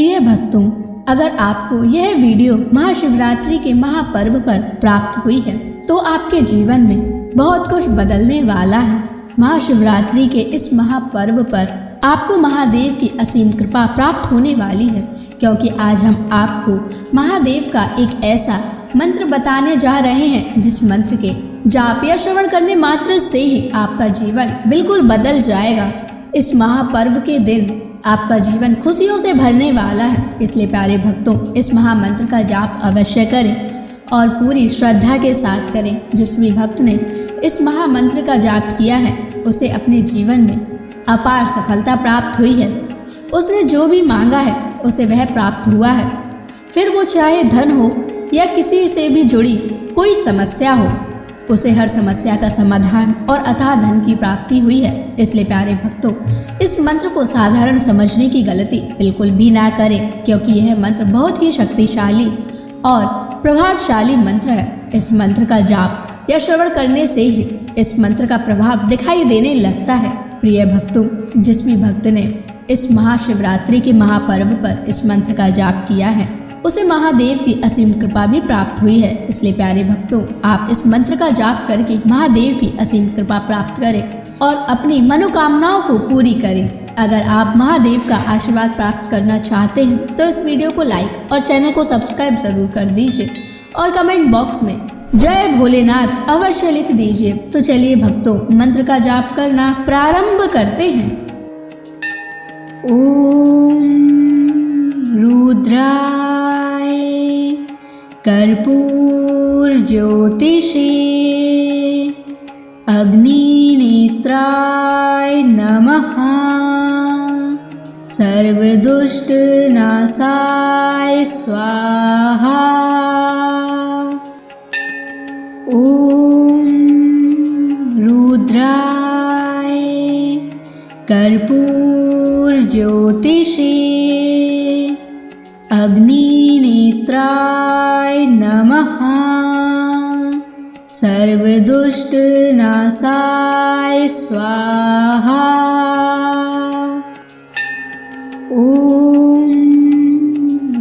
प्रिय भक्तों, अगर आपको यह वीडियो महाशिवरात्रि के महापर्व पर प्राप्त हुई है तो आपके जीवन में बहुत कुछ बदलने वाला है। महाशिवरात्रि के इस महापर्व पर आपको महादेव की असीम कृपा प्राप्त होने वाली है, क्योंकि आज हम आपको महादेव का एक ऐसा मंत्र बताने जा रहे हैं जिस मंत्र के जाप या श्रवण करने मात्र से ही आपका जीवन बिल्कुल बदल जाएगा। इस महापर्व के दिन आपका जीवन खुशियों से भरने वाला है, इसलिए प्यारे भक्तों, इस महामंत्र का जाप अवश्य करें और पूरी श्रद्धा के साथ करें। जिस भी भक्त ने इस महामंत्र का जाप किया है उसे अपने जीवन में अपार सफलता प्राप्त हुई है। उसने जो भी मांगा है उसे वह प्राप्त हुआ है, फिर वो चाहे धन हो या किसी से भी जुड़ी कोई समस्या हो, उसे हर समस्या का समाधान और अथाह धन की प्राप्ति हुई है। इसलिए प्यारे भक्तों, इस मंत्र को साधारण समझने की गलती बिल्कुल भी ना करें, क्योंकि यह मंत्र बहुत ही शक्तिशाली और प्रभावशाली मंत्र है। इस मंत्र का जाप या श्रवण करने से ही इस मंत्र का प्रभाव दिखाई देने लगता है। प्रिय भक्तों, जिस भी भक्त ने इस महाशिवरात्रि के महापर्व पर इस मंत्र का जाप किया है उसे महादेव की असीम कृपा भी प्राप्त हुई है। इसलिए प्यारे भक्तों, आप इस मंत्र का जाप करके महादेव की असीम कृपा प्राप्त करें और अपनी मनोकामनाओं को पूरी करें। अगर आप महादेव का आशीर्वाद प्राप्त करना चाहते हैं तो इस वीडियो को लाइक और चैनल को सब्सक्राइब जरूर कर दीजिए और कमेंट बॉक्स में जय भोलेनाथ अवश्य लिख दीजिए। तो चलिए भक्तों, मंत्र का जाप करना प्रारंभ करते हैं। ओम रुद्राय कर्पूर ज्योतिषे अग्निनेत्राय नमः। सर्वदुष्ट नाशाय स्वाहा। ओम रुद्राय कर्पूर ज्योतिषे अग्निनेत्राय नमः। सर्वदुष्ट नाशाय स्वाहा। ओम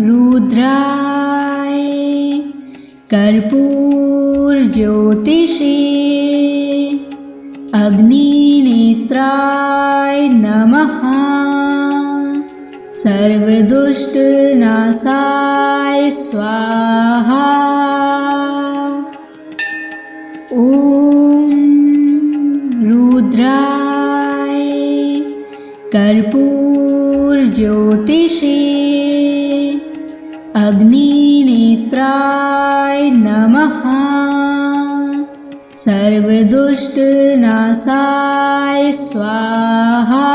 रुद्राय कर्पूर ज्योतिषे अग्निनेत्राय नमः। सर्वदुष्ट नाशाय स्वाहा। ओम रुद्राय कर्पूर ज्योतिषे अग्निनेत्राय नमः। सर्वदुष्ट नाशाय स्वाहा।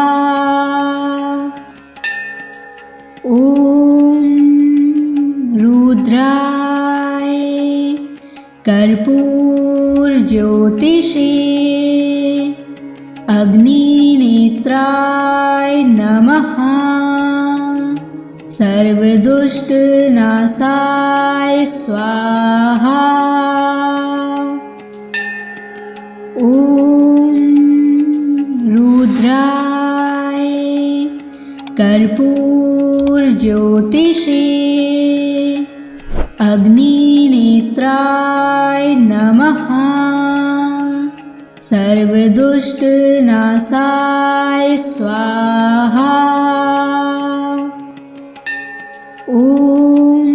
ओम रुद्राय कर्पूर ज्योतिषे अग्निनेत्राय नमः। सर्वदुष्ट नाशाय स्वाहा। ओम रुद्राय कर्पूर ज्योतिषे अग्निनेत्राय नमः। सर्वदुष्ट नाशाय स्वाहा। ओम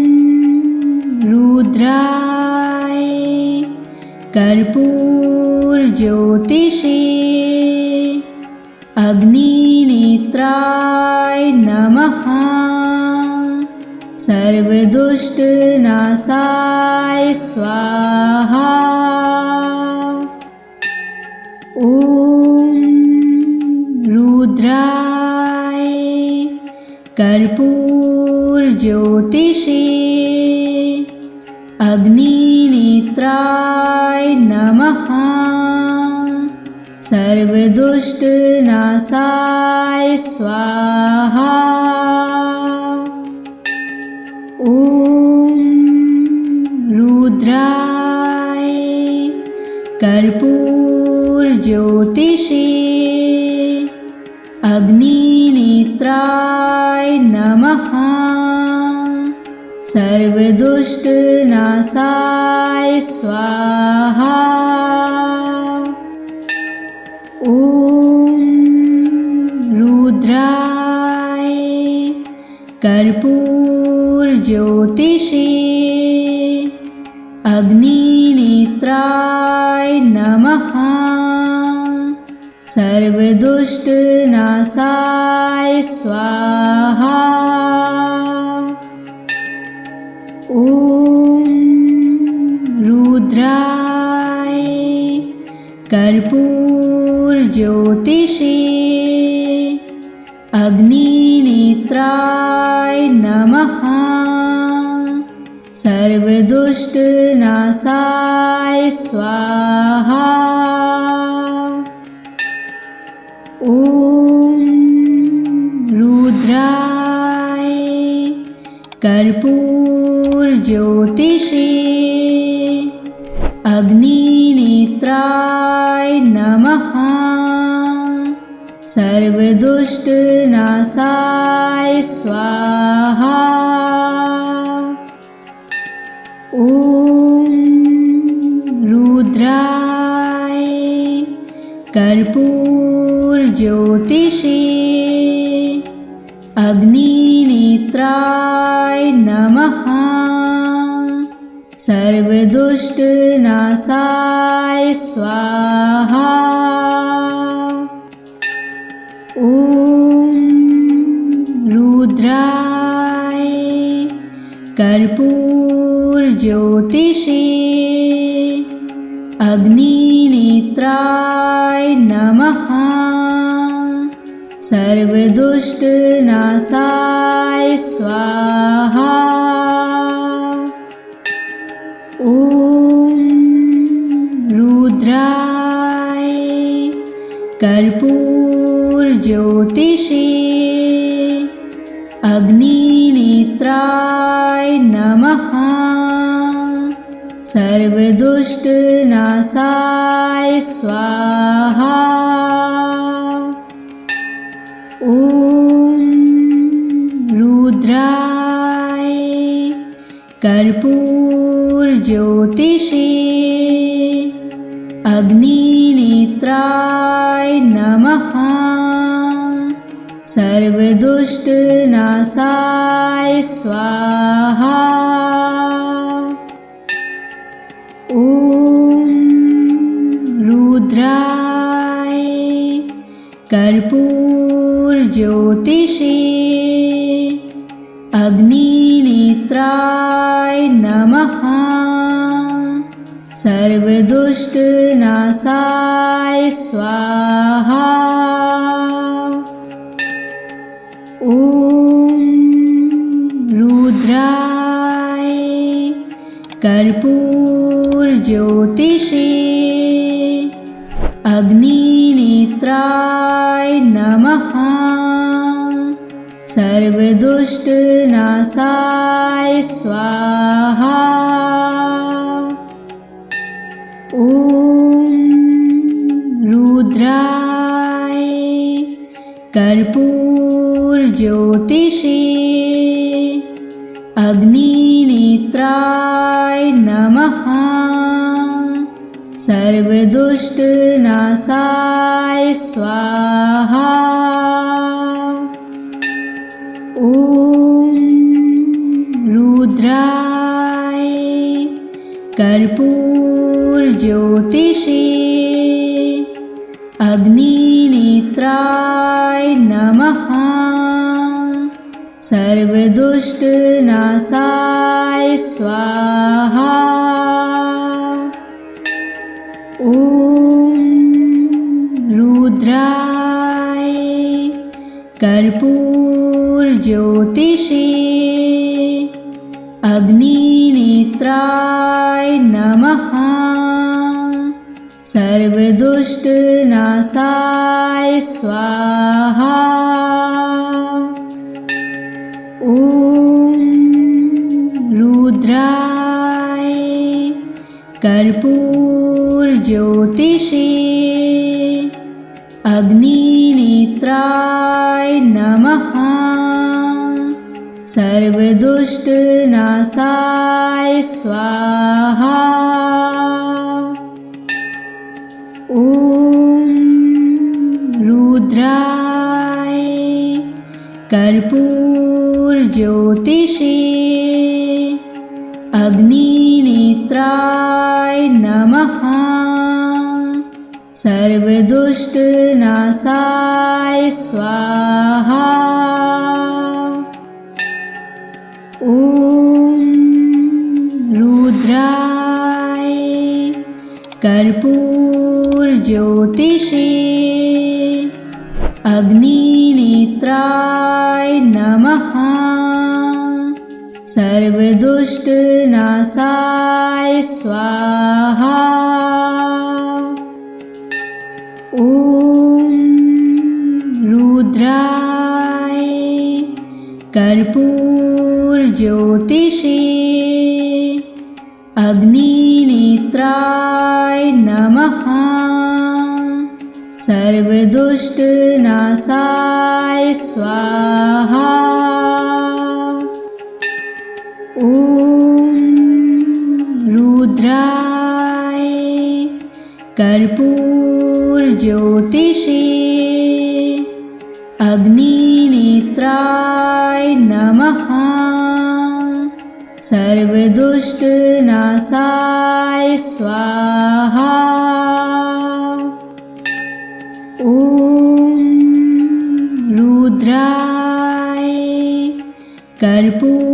रुद्राय कर्पूर ज्योतिषे अग्निनेत्राय नमः। सर्वदुष्ट नाशाय स्वाहा। ओम रुद्राय कर्पूर ज्योतिषे अग्निनेत्राय नमः। सर्वदुष्ट नाशाय स्वाहा। ओम रुद्राय कर्पूर ज्योतिषे अग्निनेत्राय नमः। सर्वदुष्टनाशाय स्वाहा। ॐ रुद्राय कर्पूरज्योतिषे अग्निनेत्राय नमः। सर्वदुष्टनाशाय स्वाहा। ॐ रुद्राय कर्पूरज्योतिषे अग्निनेत्राय नमः। सर्वदुष्टनाशाय स्वाहा। ॐ रुद्राय कर्पूरज्योतिषे अग्निनेत्राय नमः। सर्वदुष्टनाशाय स्वाहा। ॐ रुद्राय कर्पूरज्योतिषे अग्निनेत्राय नमः। सर्वदुष्टनाशाय स्वाहा। ॐ रुद्राय कर्पूरज्योतिषे अग्निनेत्राय नमः। सर्वदुष्टनाशाय स्वाहा। ॐ रुद्राय कर्पूरज्योतिषे अग्निनेत्राय नमः। सर्वदुष्टनाशाय स्वाहा। ॐ रुद्राय कर्पूरज्योतिषे अग्निनेत्राय नमः। सर्वदुष्टनाशाय स्वाहा। ॐ रुद्राय कर्पूरज्योतिषे अग्निनेत्राय नमः। सर्वदुष्टनाशाय स्वाहा। ॐ रुद्राय कर्पूरज्योतिषे अग्निनेत्राय नमः। सर्वदुष्टनाशाय स्वाहा। ॐ रुद्राय कर्पूरज्योतिषे अग्निनेत्राय नमः। सर्वदुष्टनाशाय स्वाहा। ॐ रुद्राय कर्पूरज्योतिषे अग्निनेत्राय नमः। सर्वदुष्टनाशाय स्वाहा। ॐ रुद्राय कर्पूरज्योतिषे अग्निनेत्राय नमः। सर्वदुष्टनाशाय स्वाहा। ॐ रुद्राय कर्पूरज्योतिषे अग्निनेत्राय नमः। सर्वदुष्टनाशाय स्वाहा। ॐ रुद्राय कर्पूरज्योतिषे अग्निनेत्राय नमः। सर्वदुष्टनाशाय स्वाहा। ॐ रुद्राय कर्पूरज्योतिषे अग्निनेत्राय नमः। सर्वदुष्टनाशाय स्वाहा। ॐ रुद्राय कर्पूरज्योतिषे अग्निनेत्राय नमः। सर्वदुष्टनाशाय स्वाहा। ॐ रुद्राय कर्पूरज्योतिषे अग्निनेत्राय नमः। सर्वदुष्टनाशाय स्वाहा। ॐ रुद्राय कर्पूरज्योतिषे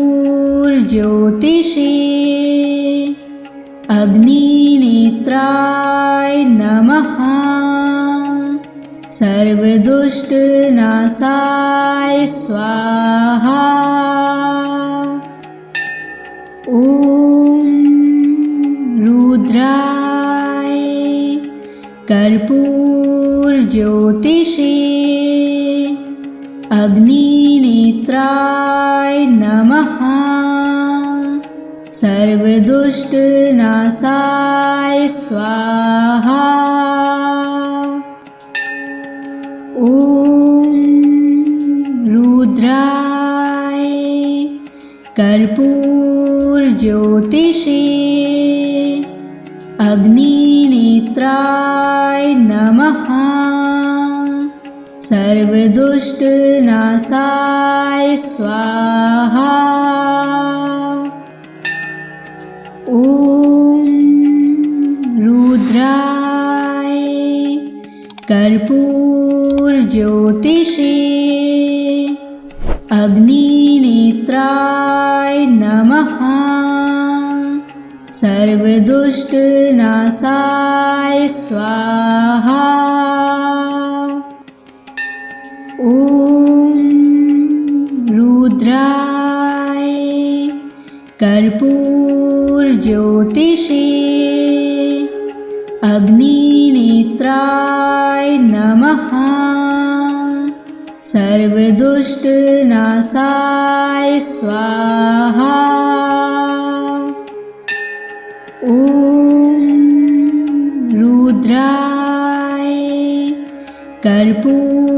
अग्निनेत्राय नमः। सर्वदुष्टनाशाय स्वाहा। ॐ रुद्राय कर्पूरज्योतिषे अग्निनेत्राय नमः। सर्वदुष्टनाशाय स्वाहा। ॐ रुद्राय कर्पूरज्योतिषे अग्निनेत्राय नमः। सर्वदुष्टनाशाय स्वाहा। ॐ रुद्राय कर्पूरज्योतिषे अग्निनेत्राय नमः। सर्वदुष्टनाशाय स्वाहा। ॐ रुद्राय कर्पूरज्योतिषे अग्निनेत्राय नमः। सर्वदुष्टनाशाय स्वाहा। ॐ रुद्राय कर्पूरज्योतिषे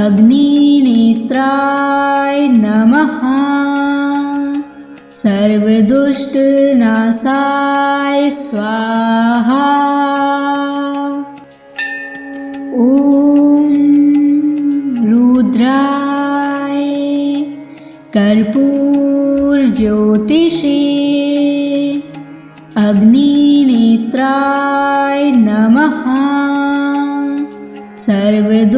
अग्निनेत्राय नमः। सर्वदुष्टनाशाय स्वाहा। ॐ रुद्राय कर्पूरज्योतिषे अग्निनेत्राय नमः। सर्वदुष्टनाशाय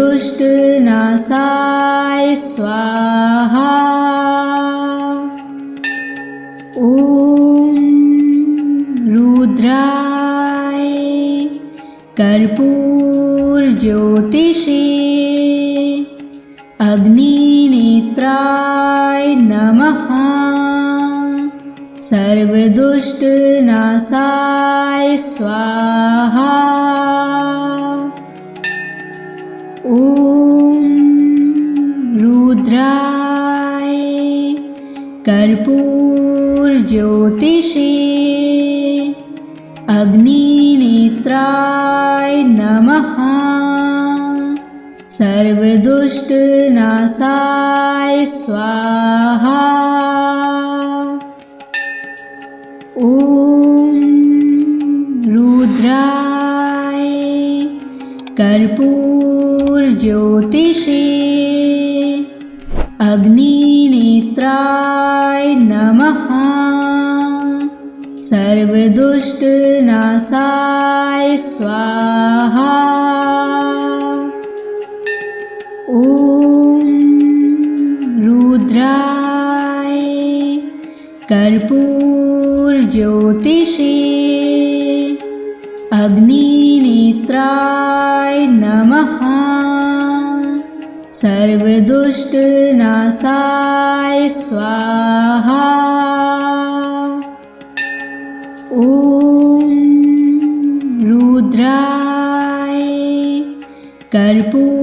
स्वाहा। ॐ रुद्राय कर्पूरज्योतिषे अग्निनेत्राय नमः। सर्वदुष्टनाशाय स्वाहा। ॐ रुद्राय कर्पूरज्योतिषे अग्निनेत्राय नमः। सर्वदुष्टनाशाय स्वाहा। ॐ रुद्राय कर्पूरज्योतिषे अग्निनेत्राय नमः। सर्वदुष्टनाशाय स्वाहा। ॐ रुद्राय कर्पूरज्योतिषे अग्निनेत्राय नमः। सर्वदुष्टनाशाय स्वाहा। ॐ रुद्राय कर्पूरज्योतिषे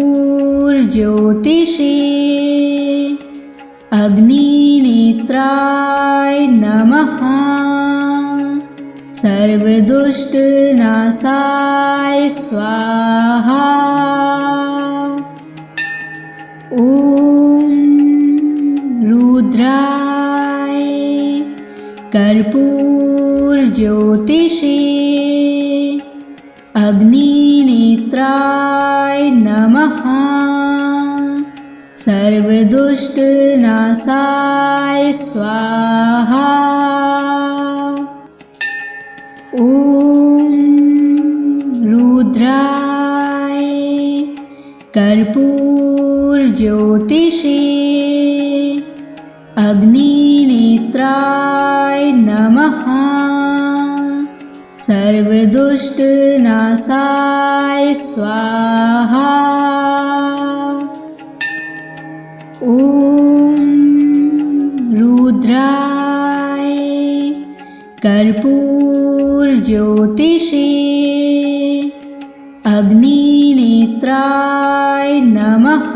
अग्निनेत्राय नमः। सर्वदुष्टनाशाय स्वाहा। ॐ रुद्राय कर्पूरज्योतिषे अग्निनेत्राय नमः। सर्वदुष्टनाशाय स्वाहा। ॐ रुद्राय कर्पूरज्योतिषे अग्निनेत्राय नमः। सर्वदुष्टनाशाय स्वाहा। ॐ रुद्राय कर्पूरज्योतिषे अग्निनेत्राय नमः।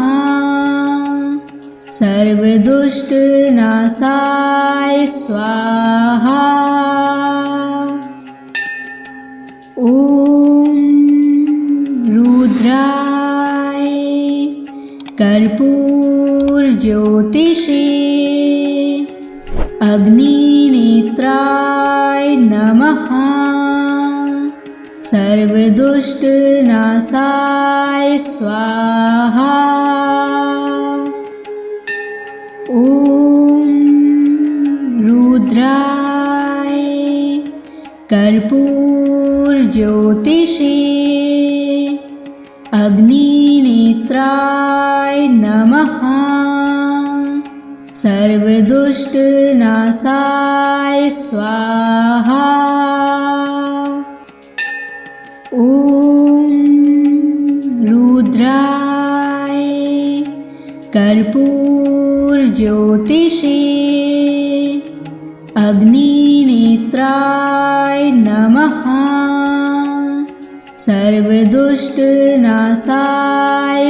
सर्वदुष्टनाशाय स्वाहा। ॐ रुद्राय कर्पूरज्योतिषे अग्निनेत्राय नमः। सर्वदुष्टनाशाय स्वाहा। ॐ रुद्राय कर्पूरज्योतिषे अग्निनेत्राय नमः। सर्वदुष्टनाशाय स्वाहा। ॐ रुद्राय कर्पूरज्योतिषे अग्निनेत्राय नमः। सर्वदुष्टनाशाय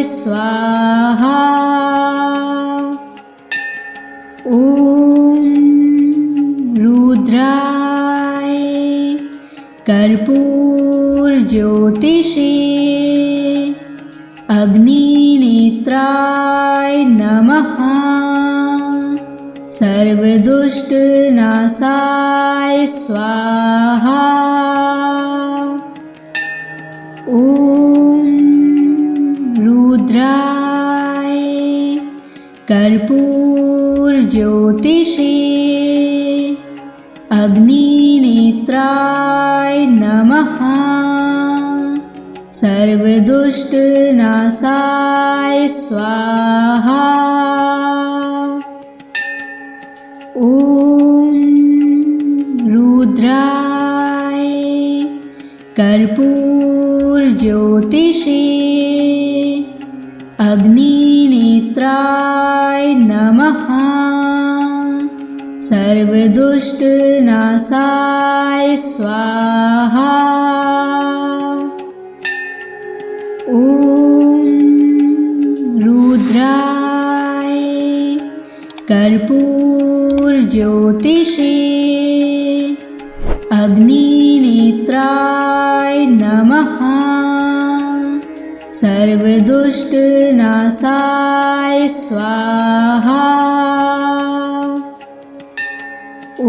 स्वाहा। ॐ रुद्राय कर्पूरज्योतिषे अग्निनेत्राय नमः। सर्वदुष्टनाशाय स्वाहा। ॐ रुद्राय कर्पूरज्योतिषे अग्निनेत्राय नमः। सर्वदुष्टनाशाय स्वाहा। ॐ रुद्राय कर्पूरज्योतिषे अग्निनेत्राय नमः। सर्वदुष्टनाशाय स्वाहा। ॐ रुद्राय कर्पूरज्योतिषे अग्निनेत्राय नमः। सर्वदुष्टनाशाय स्वाहा। ॐ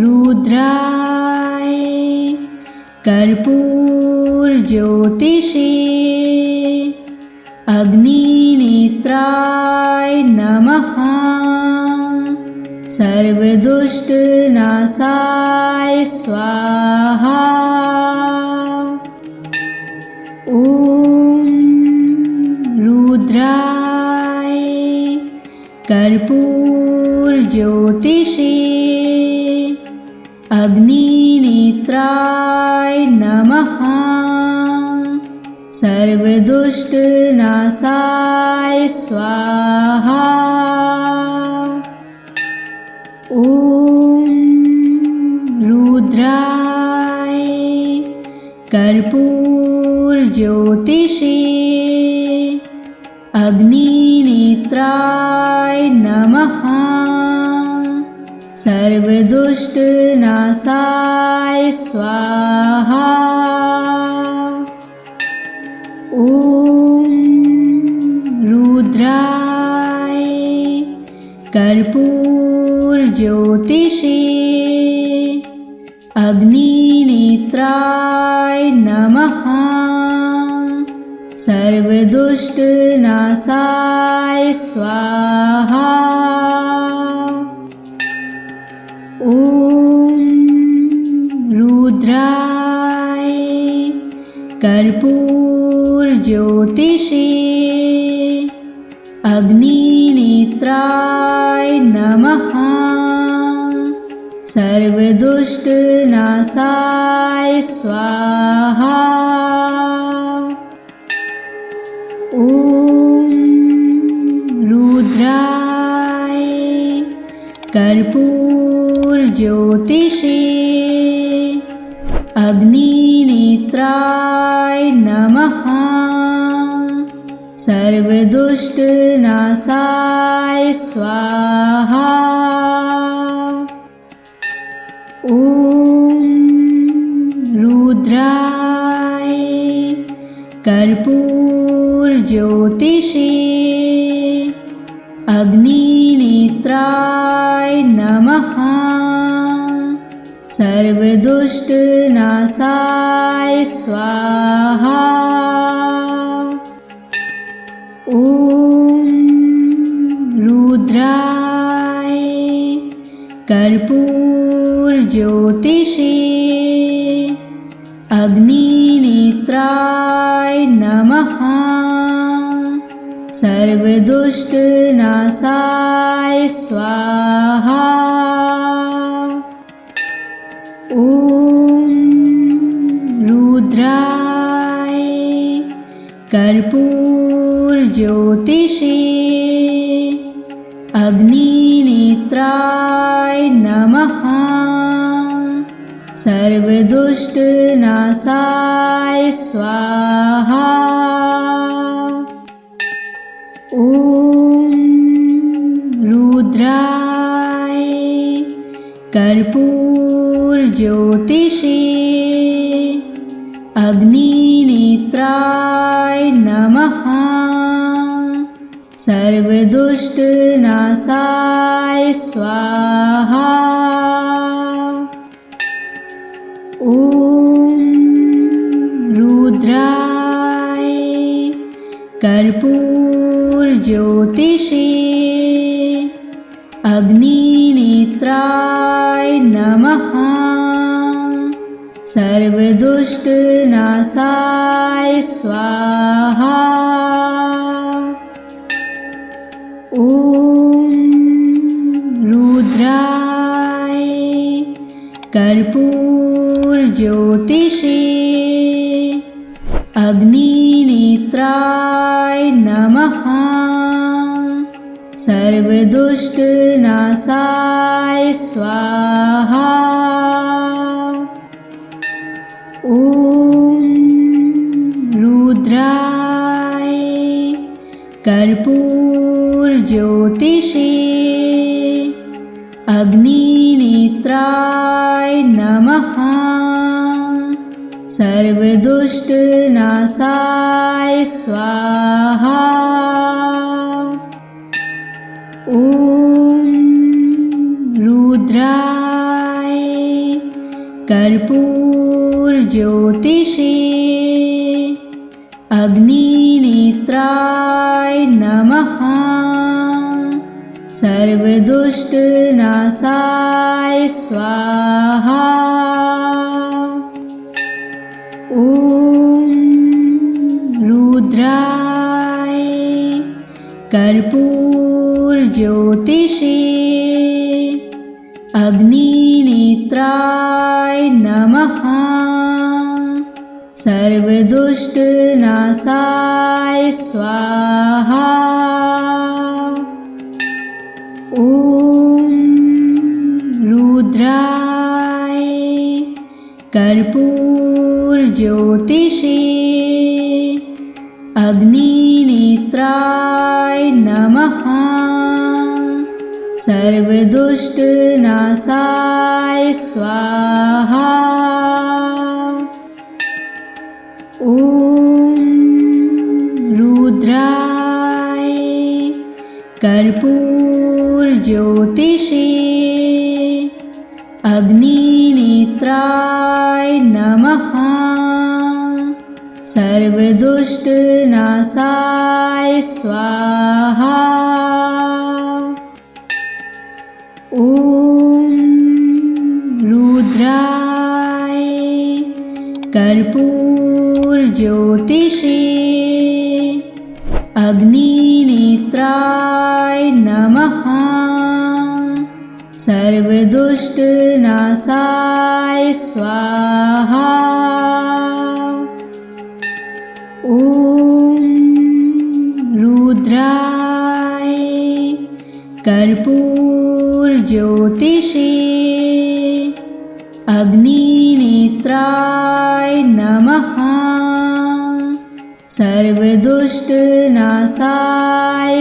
रुद्राय कर्पूरज्योतिषे अग्निनेत्राय नमः। सर्वदुष्टनाशाय स्वाहा। ॐ रुद्राय कर्पूरज्योतिषे अग्निनेत्राय नमः। सर्वदुष्टनाशाय स्वाहा। ॐ रुद्राय कर्पूरज्योतिषे अग्निनेत्राय नमः। सर्वदुष्टनाशाय स्वाहा। ॐ रुद्राय कर्पूरज्योतिषे अग्निनेत्राय नमः। सर्वदुष्टनाशाय स्वाहा। ॐ रुद्राय कर्पूरज्योतिषे अग्निनेत्राय नमः। सर्वदुष्टनाशाय स्वाहा। ॐ रुद्राय कर्पूरज्योतिषे अग्निनेत्राय नमः। सर्वदुष्टनाशाय स्वाहा। ॐ रुद्राय कर्पूरज्योतिषे अग्निनेत्राय नमः। सर्वदुष्टनाशाय स्वाहा। ॐ रुद्राय कर्पूरज्योतिषे अग्निनेत्राय नमः। सर्वदुष्टनाशाय स्वाहा। ॐ रुद्राय कर्पूरज्योतिषे अग्निनेत्राय नमः। सर्वदुष्टनाशाय स्वाहा। ॐ रुद्राय कर्पूरज्योतिषे अग्निनेत्राय नमः। सर्वदुष्टनाशाय स्वाहा। ॐ रुद्राय कर्पूरज्योतिषे अग्निनेत्राय नमः। सर्वदुष्टनाशाय स्वाहा। ॐ रुद्राय कर्पूरज्योतिषे अग्निनेत्राय नमः। सर्वदुष्टनाशाय स्वाहा। ॐ रुद्राय कर्पूरज्योतिषे अग्निनेत्राय नमः। सर्वदुष्टनाशाय स्वाहा। ॐ रुद्राय कर्पूरज्योतिषे अग्निनेत्राय नमः। सर्वदुष्टनाशाय स्वाहा। ॐ रुद्राय कर्पूरज्योतिषे अग्निनेत्राय नमः। सर्वदुष्टनाशाय स्वाहा। ॐ रुद्राय कर्पूरज्योतिषे अग्निनेत्राय नमः। सर्वदुष्टनाशाय स्वाहा। ॐ रुद्राय कर्पूरज्योतिषे अग्निनेत्राय नमः। सर्वदुष्टनाशाय स्वाहा। ॐ रुद्राय कर्पूरज्योतिषे अग्निनेत्राय नमः। सर्वदुष्टनाशाय स्वाहा। ॐ रुद्राय कर्पूरज्योतिषे अग्निनेत्राय नमः। सर्वदुष्टनाशाय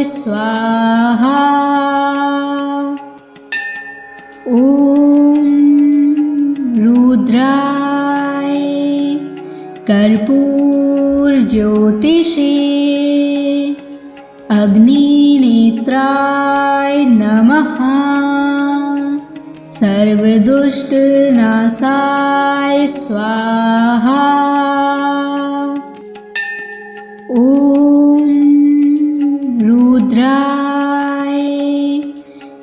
स्वाहा। ॐ रुद्राय कर्पूरज्योतिषे अग्निनेत्राय नमः। सर्वदुष्टनाशाय स्वाहा। ॐ रुद्राय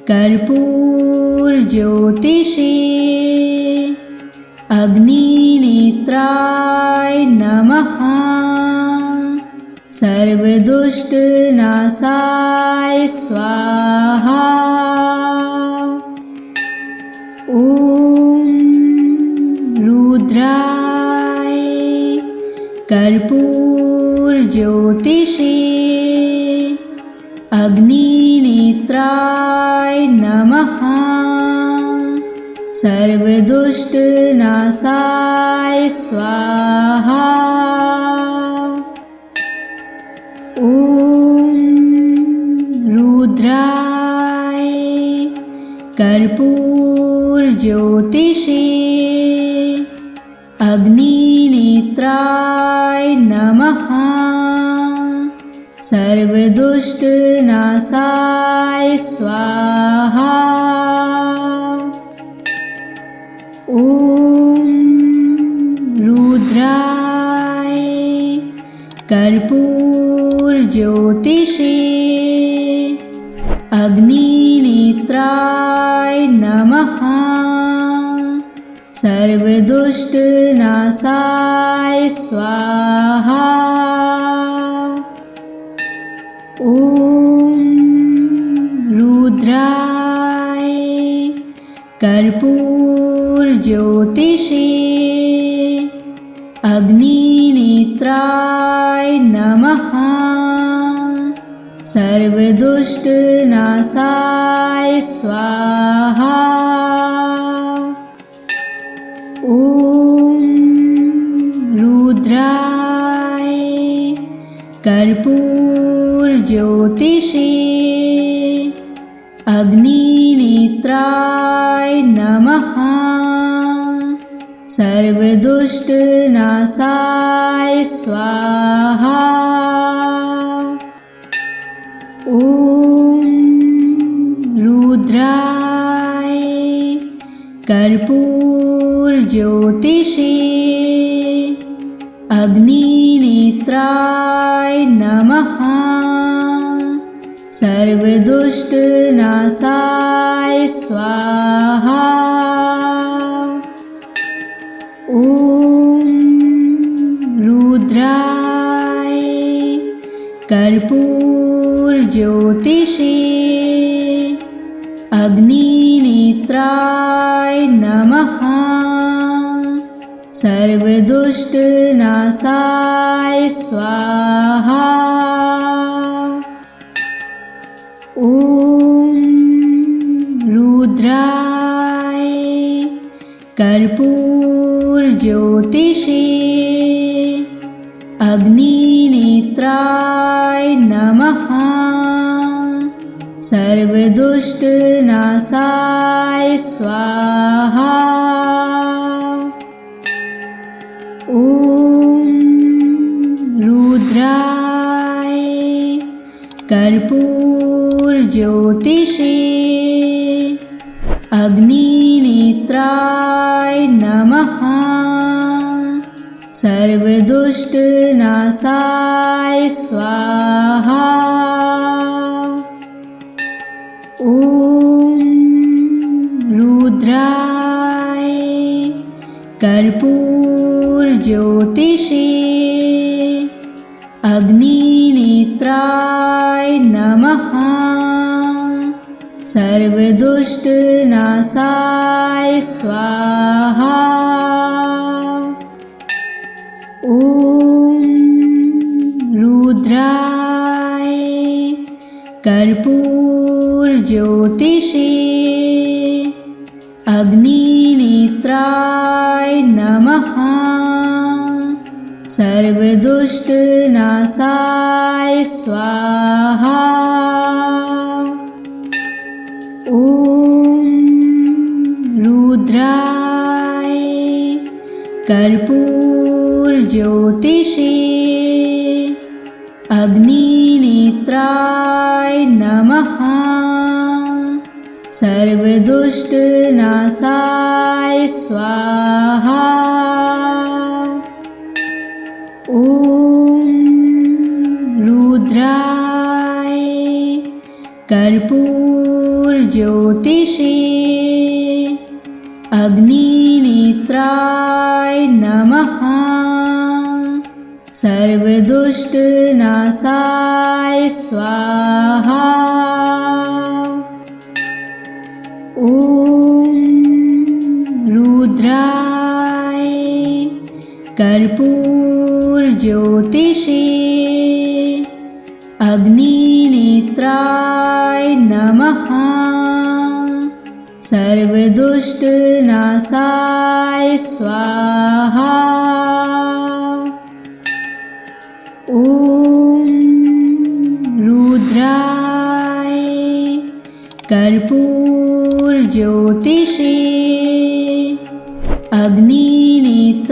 कर्पूरज्योतिषे अग्निनेत्राय नमः। सर्वदुष्टनाशाय स्वाहा। ॐ रुद्राय कर्पूरज्योतिषे अग्निनेत्राय नमः। सर्वदुष्टनाशाय स्वाहा। ॐ रुद्राय कर्पूरज्योतिषे अग्निनेत्राय नमः। सर्वदुष्टनाशाय स्वाहा। ॐ रुद्राय कर्पूरज्योतिषे अग्निनेत्राय नमः। सर्वदुष्टनाशाय स्वाहा। ॐ रुद्राय कर्पूरज्योतिषे अग्निनेत्राय नमः। सर्वदुष्टनाशाय स्वाहा। ॐ रुद्राय कर्पूरज्योतिषे अग्निनेत्राय नमः। सर्वदुष्टनाशाय स्वाहा। ॐ रुद्राय कर्पूरज्योतिषे अग्निनेत्राय नमः। सर्वदुष्टनाशाय स्वाहा। ॐ रुद्राय कर्पूरज्योतिषे अग्निनेत्राय नमः। सर्वदुष्टनाशाय स्वाहा। ॐ रुद्राय कर्पूरज्योतिषे अग्निनेत्राय नमः। सर्वदुष्टनाशाय स्वाहा। ॐ रुद्राय कर्पूरज्योतिषे अग्निनेत्राय नमः। सर्वदुष्टनाशाय स्वाहा। ॐ रुद्राय कर्पूरज्योतिषे अग्निनेत्राय नमः। सर्वदुष्टनाशाय स्वाहा। ॐ रुद्राय कर्पूरज्योतिषे अग्निनेत्राय नमः। सर्वदुष्टनाशाय स्वाहा। ॐ रुद्राय कर्पूरज्योतिषे अग्निनेत्राय नमः। सर्वदुष्टनाशाय स्वाहा। ॐ रुद्राय कर्पूरज्योतिषे अग्निनेत्राय नमः। सर्वदुष्टनाशाय स्वाहा। ॐ रुद्राय कर्पूरज्योतिषे अग्निनेत्राय नमः। सर्वदुष्टनाशाय स्वाहा। ॐ रुद्राय कर्पूरज्योतिषे अग्निनेत्राय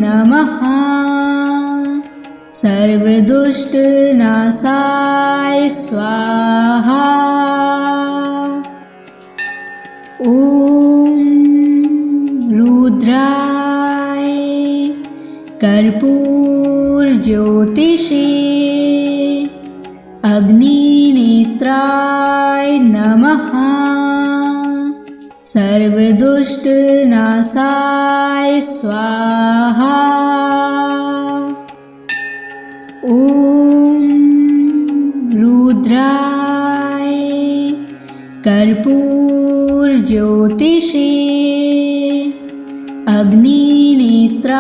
नमः। सर्वदुष्टनाशाय स्वाहा। ॐ रुद्राय कर्पूरज्योतिषे अग्निनेत्राय नमः। सर्वदुष्टनाशाय स्वाहा। ॐ रुद्राय कर्पूरज्योतिषे अग्निनेत्राय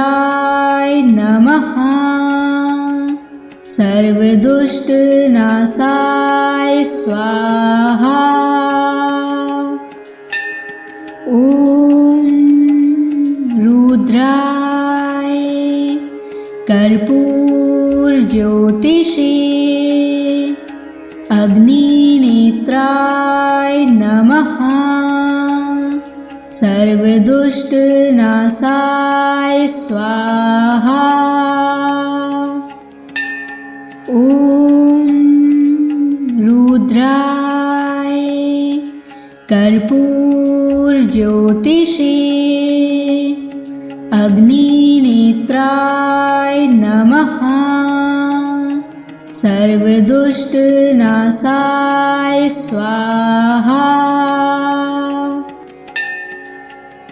नमः। सर्वदुष्टनाशाय स्वाहा। ॐ रुद्राय कर्पूरज्योतिषे अग्निनेत्राय नमः। सर्वदुष्टनाशाय स्वाहा। ॐ रुद्राय कर्पूरज्योतिषे अग्निनेत्राय नमः। सर्वदुष्टनाशाय स्वाहा।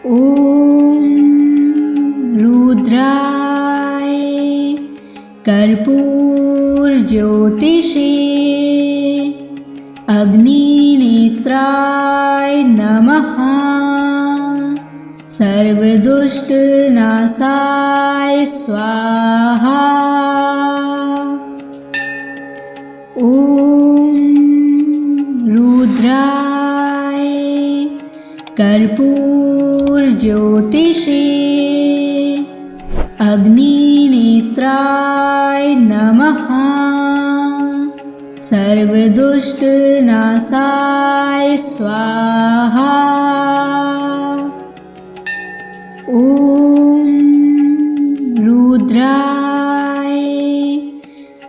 ॐ रुद्राय कर्पूरज्योतिषे अग्निनेत्राय नमः। सर्वदुष्टनाशाय स्वाहा। ॐ रुद्राय कर्पूरज्योतिषे अग्निनेत्राय नमः। सर्वदुष्टनाशाय स्वाहा। ॐ रुद्राय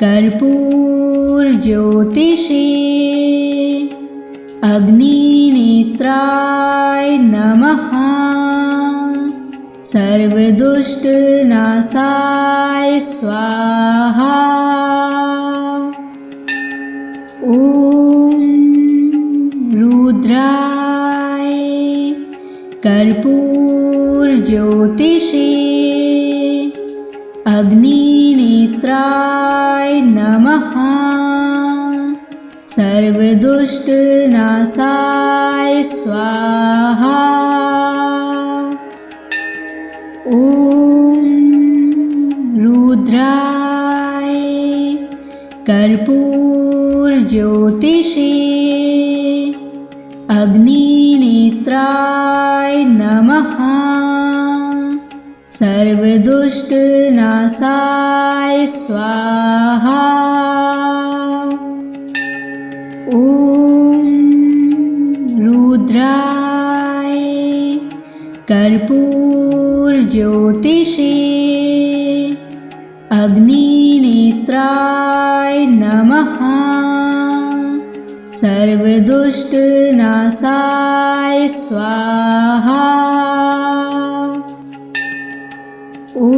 कर्पूरज्योतिषे अग्निनेत्राय नमः। सर्वदुष्टनाशाय स्वाहा। ॐ रुद्राय कर्पूरज्योतिषे अग्निनेत्राय नमः। सर्वदुष्टनाशाय स्वाहा। ॐ रुद्राय कर्पूरज्योतिषे अग्निनेत्राय नमः। सर्वदुष्टनाशाय स्वाहा। ॐ रुद्राय कर्पूरज्योतिषे अग्निनेत्राय नमः। सर्वदुष्टनाशाय स्वाहा। ॐ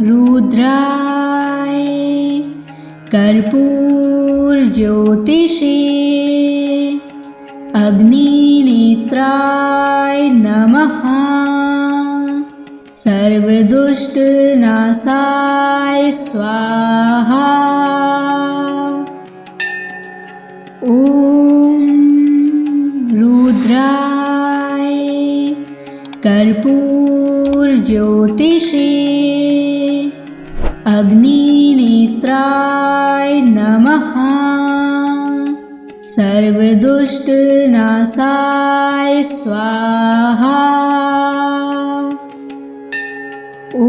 रुद्राय कर्पूरज्योतिषे अग्निनेत्राय नमः। सर्वदुष्टनाशाय स्वाहा। ॐ रुद्राय कर्पूरज्योतिषे अग्निनेत्राय नमः। सर्वदुष्टनाशाय स्वाहा। ॐ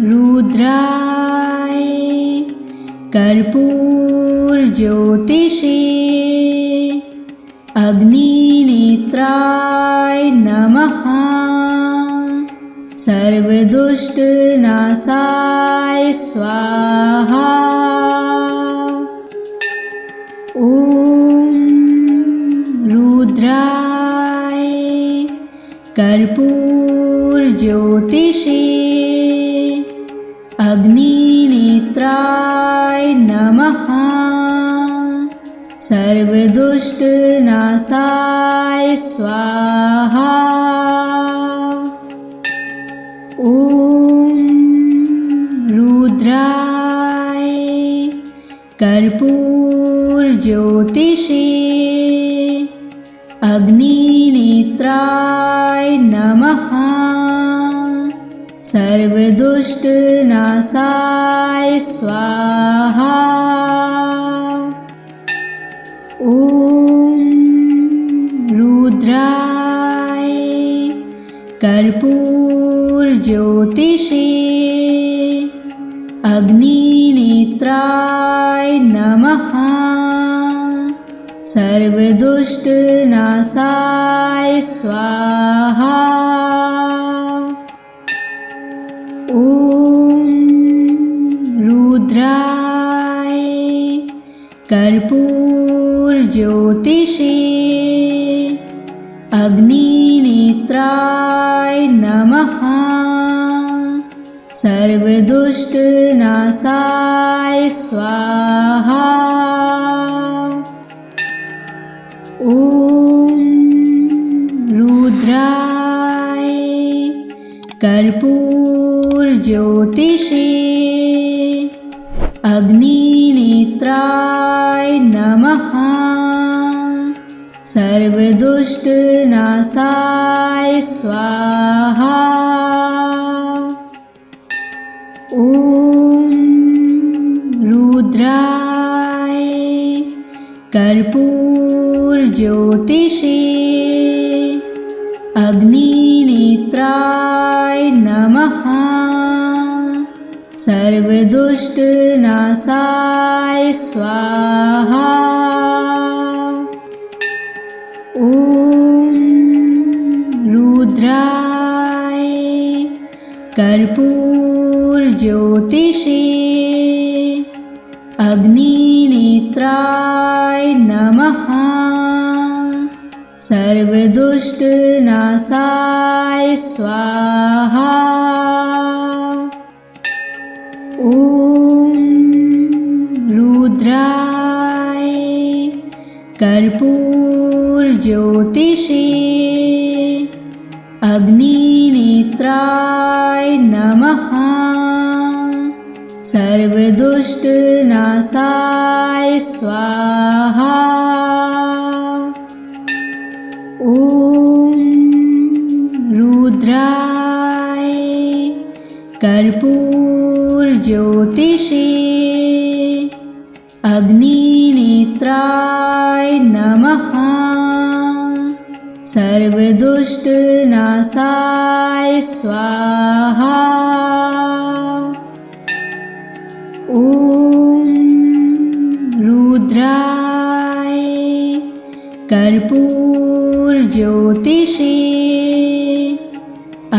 रुद्राय कर्पूरज्योतिषे अग्निनेत्राय नमः। सर्वदुष्टनाशाय स्वाहा। ॐ रुद्राय कर्पूरज्योतिषे अग्निनेत्राय नमः। सर्वदुष्टनाशाय स्वाहा। ॐ रुद्राय कर्पूरज्योतिषे अग्निनेत्राय नमः। सर्वदुष्टनाशाय स्वाहा। ॐ रुद्राय कर्पूरज्योतिषे अग्निनेत्राय नमः। सर्वदुष्टनाशाय स्वाहा। ॐ रुद्राय कर्पूरज्योतिषे अग्निनेत्राय नमः। सर्वदुष्टनाशाय स्वाहा। ॐ रुद्राय कर्पूरज्योतिषे अग्निनेत्राय नमः। सर्वदुष्टनाशाय स्वाहा। ॐ रुद्राय कर्पूरज्योतिषे अग्निनेत्राय नमः। सर्वदुष्टनाशाय स्वाहा। ॐ रुद्राय कर्पूरज्योतिषे अग्निनेत्राय नमः। सर्वदुष्टनाशाय स्वाहा। ॐ रुद्राय कर्पूरज्योतिषे अग्निनेत्राय नमः। सर्वदुष्टनाशाय स्वाहा। ॐ रुद्राय कर्पूरज्योतिषे अग्निनेत्राय नमः। सर्वदुष्टनाशाय स्वाहा। ॐ रुद्राय कर्पूरज्योतिषे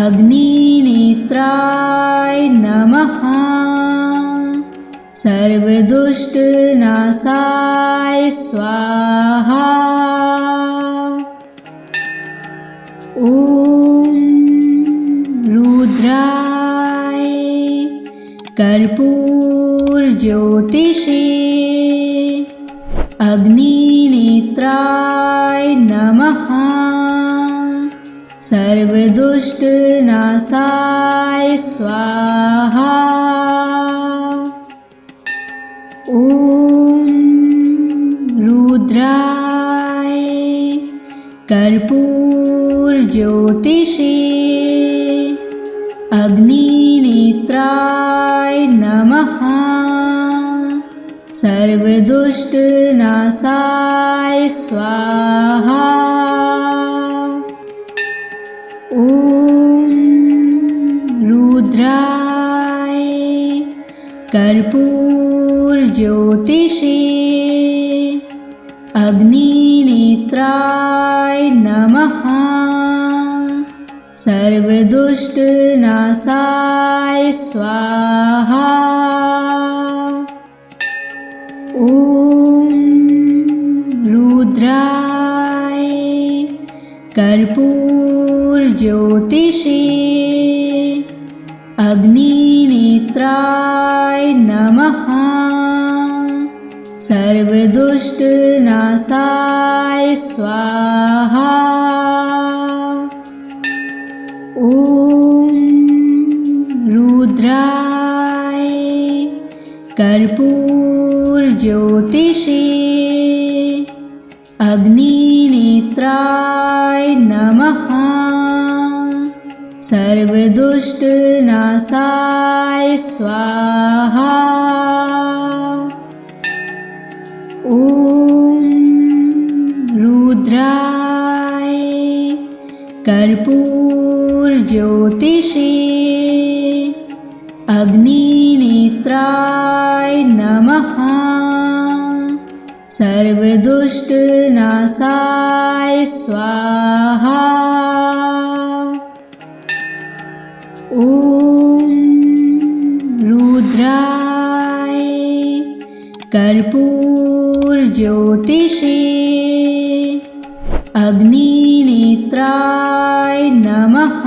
अग्निनेत्राय नमः। सर्वदुष्टनाशाय स्वाहा। ॐ रुद्राय कर्पूरज्योतिषे अग्निनेत्राय नमः। सर्वदुष्टनाशाय स्वाहा। ॐ रुद्राय कर्पूरज्योतिषे अग्निनेत्राय नमः। सर्वदुष्टनाशाय स्वाहा। ॐ रुद्राय कर्पूरज्योतिषे अग्निनेत्राय नमः। सर्वदुष्टनाशाय स्वाहा। ॐ रुद्राय कर्पूरज्योतिषे अग्निनेत्राय नमः। सर्वदुष्टनाशाय स्वाहा। ॐ रुद्राय कर्पूरज्योतिषे अग्निनेत्राय नमः। सर्वदुष्टनाशाय स्वाहा। ॐ रुद्राय कर्पूरज्योतिषे अग्निनेत्राय नमः। सर्वदुष्टनाशाय स्वाहा। ॐ रुद्राय कर्पूरज्योतिषे अग्निनेत्राय नमः।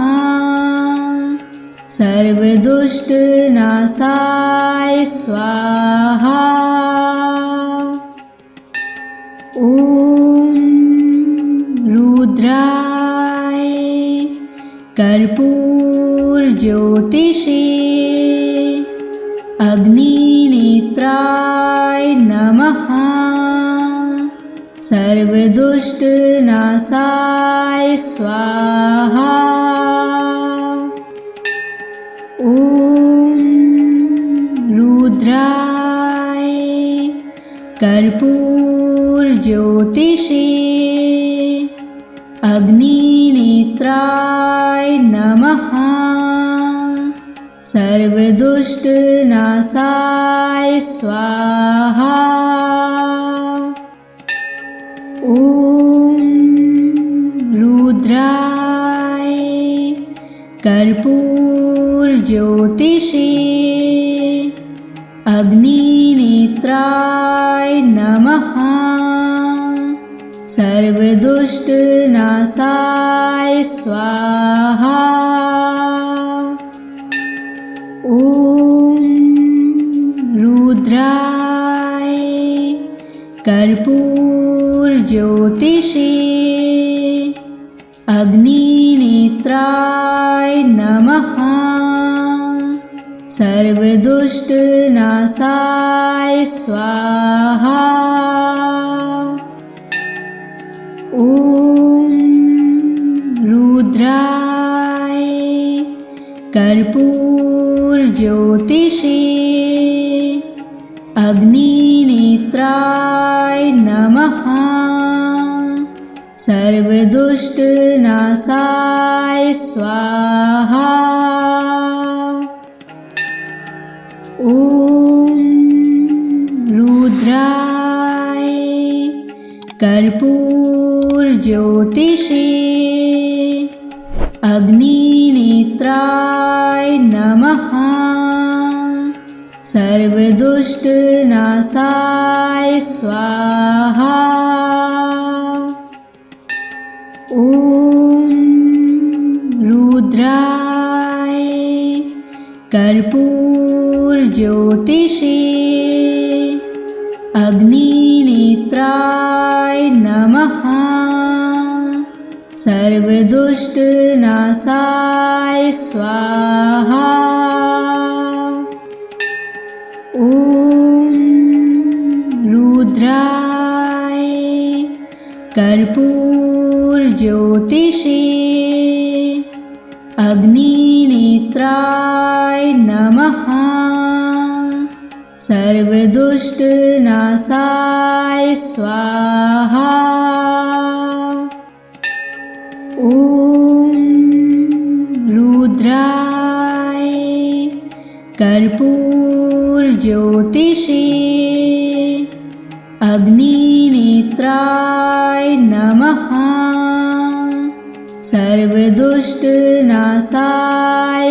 सर्वदुष्टनाशाय स्वाहा। ॐ रुद्राय कर्पूरज्योतिषे अग्निनेत्राय नमः। सर्वदुष्टनाशाय स्वाहा। ॐ रुद्राय कर्पूरज्योतिषे अग्निनेत्राय नमः। सर्वदुष्टनाशाय स्वाहा। ॐ रुद्राय कर्पूरज्योतिषे अग्निनेत्राय नमः। सर्वदुष्टनाशाय स्वाहा। ॐ रुद्राय कर्पूरज्योतिषे अग्निनेत्राय नमः। सर्वदुष्टनाशाय स्वाहा। ॐ रुद्राय कर्पूरज्योतिषे अग्निनेत्राय नमः। सर्वदुष्टनाशाय स्वाहा। ॐ रुद्राय कर्पूरज्योतिषे अग्निनेत्राय नमः। सर्वदुष्टनाशाय स्वाहा। ॐ रुद्राय कर्पूरज्योतिषे अग्निनेत्राय नमः। सर्वदुष्टनाशाय स्वाहा। ॐ रुद्राय कर्पूरज्योतिषे अग्निनेत्राय नमः। सर्वदुष्टनाशाय स्वाहा। ॐ रुद्राय कर्पूरज्योतिषे अग्निनेत्राय नमः। सर्वदुष्टनाशाय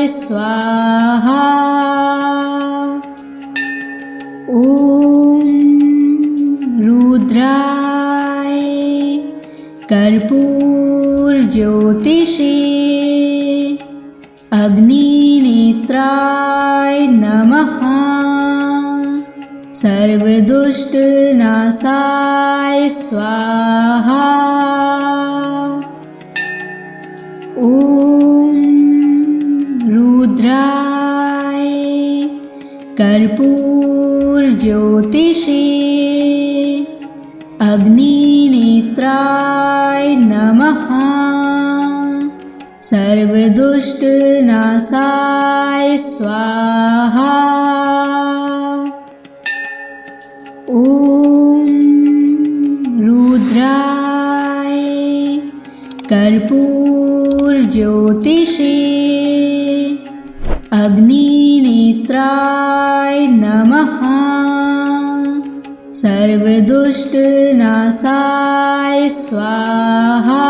स्वाहा। ॐ रुद्राय कर्पूरज्योतिषे अग्निनेत्राय नमः। सर्वदुष्टनाशाय स्वाहा। ॐ रुद्राय कर्पूरज्योतिषे अग्निनेत्राय नमः। सर्वदुष्टनाशाय स्वाहा। ॐ रुद्राय कर्पूरज्योतिषे अग्निनेत्राय नमः। सर्वदुष्ट नाशाय स्वाहा।